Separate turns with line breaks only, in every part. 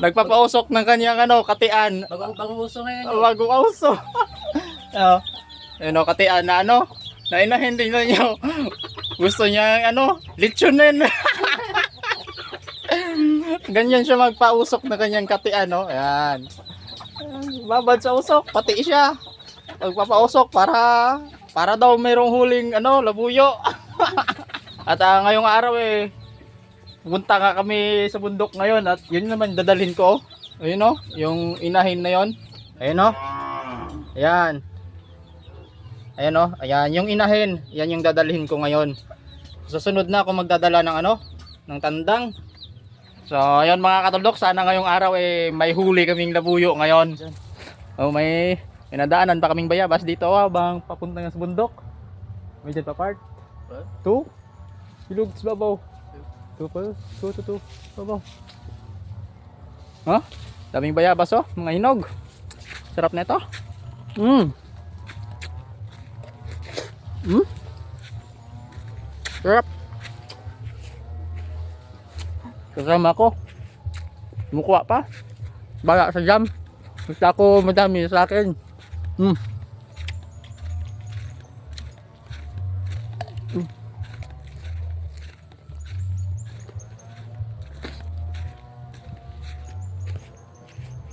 Nagpapausok ng kanyang katian.
Bagong uso ngayon.
Bagong uso. Katian na na inahin din niyo. Gusto niya litsunin. Ganyan siya magpausok na kanyang katian, Ayan. Babad sa usok, pati siya. Magpapausok para daw mayroong huling labuyo. At ngayong araw pumunta nga kami sa bundok ngayon at yun naman dadalhin ko. Ayun yung inahin na yon. Ayun Ayan. Ayan ayan yung inahin. Yan yung dadalhin ko ngayon. Susunod na ako magdadala ng ng tandang. So ayun mga katulok, sana ngayong araw may huli kaming labuyo ngayon. May nadaanan pa kaming bayabas dito habang papunta nga sa bundok. May dyan pa part. 2. Bilog sa babaw. 2 babaw. Daming bayabas mga hinog. Sarap na ito. Sarap. Kasama ko. Mukha pa. Bala sa jam. Gusto ako madami sa akin.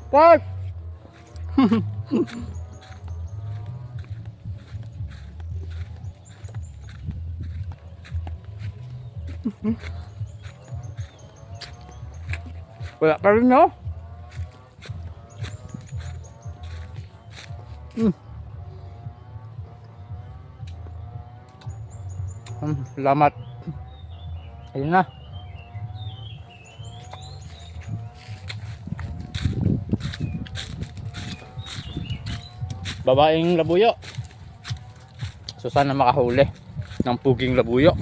What? Wala pa rin Salamat. Ayun na. Babaeng labuyo. So sana makahuli ng puging labuyo.